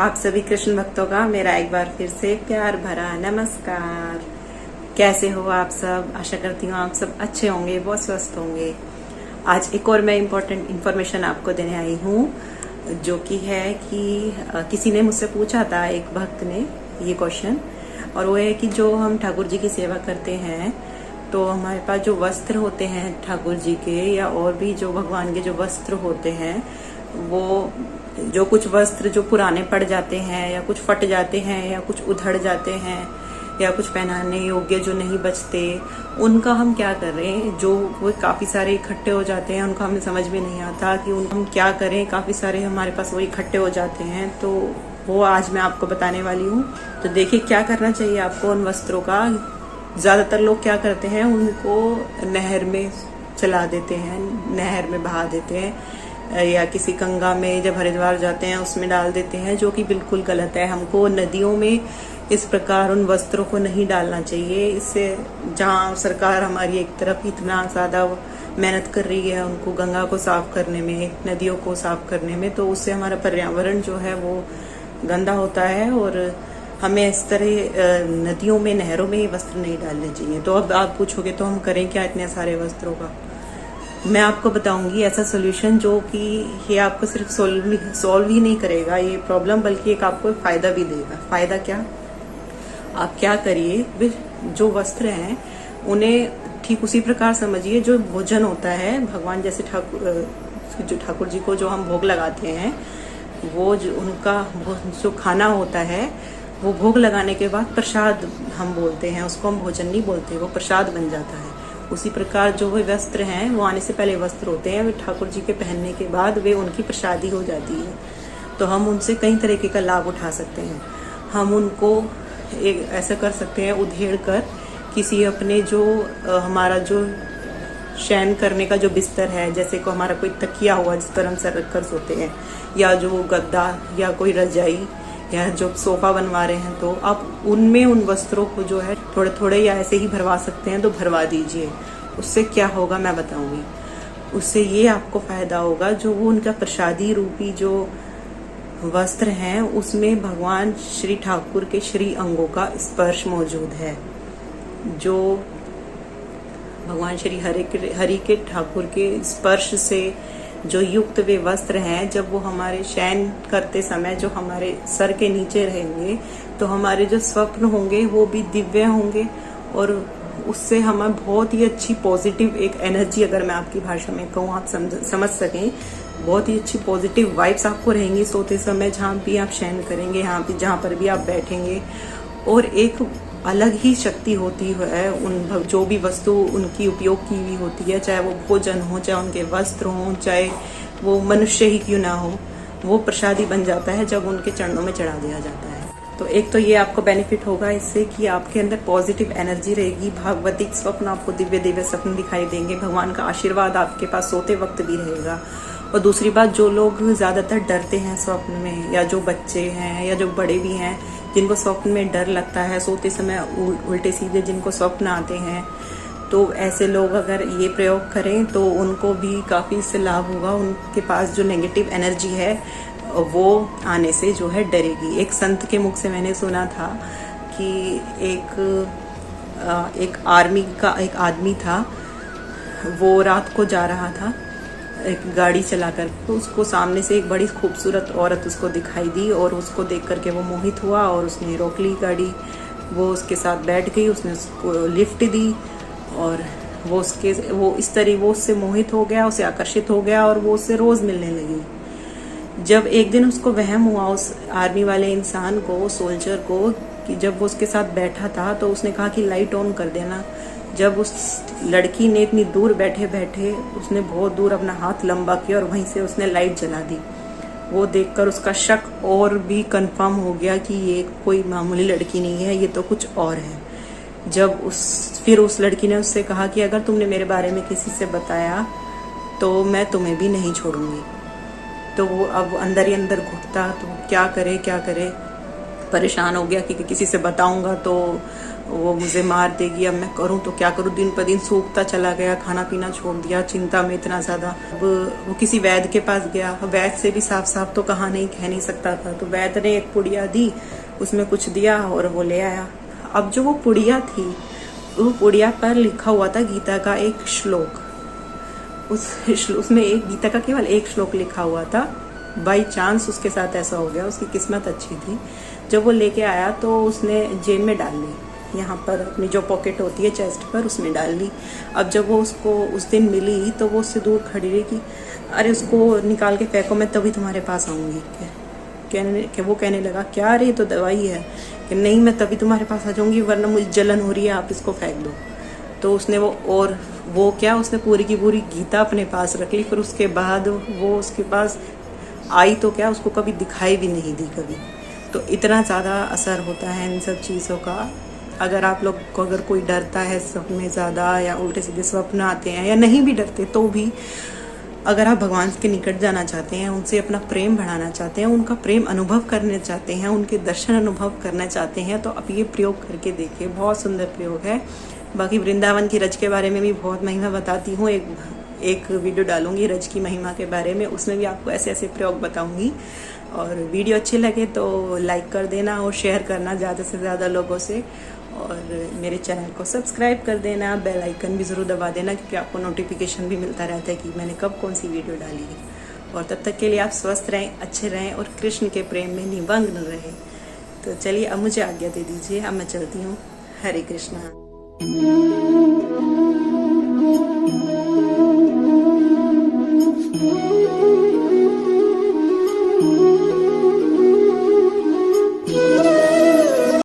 आप सभी कृष्ण भक्तों का मेरा एक बार फिर से प्यार भरा नमस्कार। कैसे हो आप सब? आशा करती हूँ आप सब अच्छे होंगे, बहुत स्वस्थ होंगे। आज एक और मैं इम्पोर्टेंट इन्फॉर्मेशन आपको देने आई हूँ, जो कि है कि किसी ने मुझसे पूछा था, एक भक्त ने ये क्वेश्चन, और वो है कि जो हम ठाकुर जी की सेवा करते हैं तो हमारे पास जो वस्त्र होते हैं ठाकुर जी के, या और भी जो भगवान के जो वस्त्र होते हैं, वो जो कुछ वस्त्र जो पुराने पड़ जाते हैं या कुछ फट जाते हैं या कुछ उधड़ जाते हैं या कुछ पहनाने योग्य जो नहीं बचते, उनका हम क्या करें। जो वो काफी सारे इकट्ठे हो जाते हैं, उनका हमें समझ में नहीं आता कि उन हम क्या करें। काफी सारे हमारे पास वो इकट्ठे हो जाते हैं, तो वो आज मैं आपको बताने वाली हूँ। तो देखिए क्या करना चाहिए आपको उन वस्त्रों का। ज्यादातर लोग क्या करते हैं, उनको नहर में चला देते हैं, नहर में बहा देते हैं, या किसी गंगा में जब हरिद्वार जाते हैं उसमें डाल देते हैं, जो कि बिल्कुल गलत है। हमको नदियों में इस प्रकार उन वस्त्रों को नहीं डालना चाहिए। इससे जहाँ सरकार हमारी एक तरफ इतना ज्यादा मेहनत कर रही है उनको गंगा को साफ करने में, नदियों को साफ करने में, तो उससे हमारा पर्यावरण जो है वो गंदा होता है, और हमें इस तरह नदियों में, नहरों में ये वस्त्र नहीं डालने चाहिए। तो अब आप पूछोगे तो हम करें क्या इतने सारे वस्त्रों का। मैं आपको बताऊंगी ऐसा सोल्यूशन जो कि ये आपको सिर्फ सॉल्व ही नहीं करेगा ये प्रॉब्लम, बल्कि एक आपको फायदा भी देगा। फायदा क्या? आप क्या करिए, जो वस्त्र हैं उन्हें ठीक उसी प्रकार समझिए जो भोजन होता है। भगवान जैसे ठाकुर जी को जो हम भोग लगाते हैं, वो जो उनका जो खाना होता है, वो भोग लगाने के बाद प्रसाद हम बोलते हैं, उसको हम भोजन नहीं बोलते, वो प्रसाद बन जाता है। उसी प्रकार जो वे वस्त्र हैं, वो आने से पहले वस्त्र होते हैं, वे ठाकुर जी के पहनने के बाद वे उनकी प्रसादी हो जाती है। तो हम उनसे कई तरीके का लाभ उठा सकते हैं। हम उनको एक ऐसा कर सकते हैं, उधेड़ कर किसी अपने जो हमारा जो शयन करने का जो बिस्तर है, जैसे को हमारा कोई तकिया हुआ जिस पर हम सर रखकर सोते हैं, या जो गद्दा या कोई रजाई या जो सोफा बनवा रहे हैं, तो आप उनमें उन वस्त्रों को जो है थोड़े थोड़े या ऐसे ही भरवा सकते हैं, तो भरवा दीजिए। उससे क्या होगा मैं बताऊंगी। उससे ये आपको फायदा होगा, जो वो उनका प्रसादी रूपी जो वस्त्र हैं, उसमें भगवान श्री ठाकुर के श्री अंगों का स्पर्श मौजूद है। जो भगवान श्री हरि के ठाकुर के स्पर्श से जो युक्त वे वस्त्र हैं, जब वो हमारे शयन करते समय जो हमारे सर के नीचे रहेंगे, तो हमारे जो स्वप्न होंगे वो भी दिव्य होंगे, और उससे हमें बहुत ही अच्छी पॉजिटिव एक एनर्जी, अगर मैं आपकी भाषा में कहूँ आप समझ सकें, बहुत ही अच्छी पॉजिटिव वाइब्स आपको रहेंगी सोते समय, जहाँ भी आप शयन करेंगे, यहाँ भी जहाँ पर भी आप बैठेंगे। और एक अलग ही शक्ति होती है उन जो भी वस्तु उनकी उपयोग की हुई होती है, चाहे वो भोजन हो, चाहे उनके वस्त्र हो, चाहे वो मनुष्य ही क्यों ना हो, वो प्रसादी बन जाता है जब उनके चरणों में चढ़ा दिया जाता है। तो एक तो ये आपको बेनिफिट होगा इससे कि आपके अंदर पॉजिटिव एनर्जी रहेगी, भागवतिक स्वप्न, आपको दिव्य दिव्य स्वप्न दिखाई देंगे, भगवान का आशीर्वाद आपके पास सोते वक्त भी रहेगा। और दूसरी बात, जो लोग ज्यादातर डरते हैं स्वप्न में, या जो बच्चे हैं या जो बड़े भी हैं जिनको स्वप्न में डर लगता है, सोते समय उल्टे सीधे जिनको स्वप्न आते हैं, तो ऐसे लोग अगर ये प्रयोग करें तो उनको भी काफी इससे लाभ होगा। उनके पास जो नेगेटिव एनर्जी है वो आने से जो है डरेगी। एक संत के मुख से मैंने सुना था कि एक आर्मी का एक आदमी था, वो रात को जा रहा था एक गाड़ी चलाकर, तो उसको सामने से एक बड़ी खूबसूरत औरत उसको दिखाई दी, और उसको देख करके वो मोहित हुआ और उसने रोक ली गाड़ी। वो उसके साथ बैठ गई, उसने उसको लिफ्ट दी, और वो इस तरह वो उससे मोहित हो गया, उससे आकर्षित हो गया, और वो उससे रोज मिलने लगी। जब एक दिन उसको वहम हुआ उस आर्मी वाले इंसान को, सोल्जर को, कि जब वो उसके साथ बैठा था तो उसने कहा कि लाइट ऑन कर देना। जब उस लड़की ने इतनी दूर बैठे बैठे उसने बहुत दूर अपना हाथ लंबा किया और वहीं से उसने लाइट जला दी। वो देखकर उसका शक और भी कंफर्म हो गया कि ये कोई मामूली लड़की नहीं है, ये तो कुछ और है। फिर उस लड़की ने उससे कहा कि अगर तुमने मेरे बारे में किसी से बताया तो मैं तुम्हें भी नहीं छोड़ूंगी। तो वो अब अंदर ही अंदर घुटता, तो क्या करे, परेशान हो गया कि किसी से बताऊंगा तो वो मुझे मार देगी, अब मैं करूं तो क्या करूं। दिन पर दिन सूखता चला गया, खाना पीना छोड़ दिया, चिंता में इतना ज्यादा। अब वो किसी वैद्य के पास गया, वैद्य से भी साफ साफ तो कह नहीं सकता था, तो वैद्य ने एक पुड़िया दी, उसमें कुछ दिया और वो ले आया। अब जो वो पुड़िया थी, वो पुड़िया पर लिखा हुआ था गीता का एक श्लोक। उसमें एक गीता का केवल एक श्लोक लिखा हुआ था। बाई चांस उसके साथ ऐसा हो गया, उसकी किस्मत अच्छी थी। जब वो लेके आया तो उसने जेब में डाल ली, यहाँ पर अपनी जो पॉकेट होती है चेस्ट पर, उसमें डाल ली। अब जब वो उसको उस दिन मिली तो वो उससे दूर खड़ी रही कि अरे उसको निकाल के फेंको, मैं तभी तुम्हारे पास आऊंगी। वो कहने लगा क्या, अरे तो दवाई है। कि नहीं, मैं तभी तुम्हारे पास आ जाऊंगी, वरना मुझे जलन हो रही है, आप इसको फेंक दो। तो उसने उसने पूरी की पूरी गीता अपने पास रख ली। फिर उसके बाद वो उसके पास आई तो क्या, उसको कभी दिखाई भी नहीं दी कभी। तो इतना ज़्यादा असर होता है इन सब चीज़ों का। अगर आप लोग को अगर कोई डरता है सपने ज़्यादा, या उल्टे सीधे स्वप्न आते हैं, या नहीं भी डरते तो भी अगर आप भगवान के निकट जाना चाहते हैं, उनसे अपना प्रेम बढ़ाना चाहते हैं, उनका प्रेम अनुभव करना चाहते हैं, उनके दर्शन अनुभव करना चाहते हैं, तो आप ये प्रयोग करके देखिए, बहुत सुंदर प्रयोग है। बाकी वृंदावन की रज के बारे में भी बहुत महिमा बताती हूँ, एक वीडियो डालूंगी रज की महिमा के बारे में, उसमें भी आपको ऐसे ऐसे प्रयोग बताऊंगी। और वीडियो अच्छे लगे तो लाइक कर देना और शेयर करना ज़्यादा से ज़्यादा लोगों से, और मेरे चैनल को सब्सक्राइब कर देना, बेल आइकन भी ज़रूर दबा देना, क्योंकि आपको नोटिफिकेशन भी मिलता रहता है कि मैंने कब कौन सी वीडियो डाली है। और तब तक के लिए आप स्वस्थ रहें, अच्छे रहें और कृष्ण के प्रेम में निमग्न रहें। तो चलिए अब मुझे आज्ञा दे दीजिए, अब मैं चलती हूँ। हरे कृष्णा।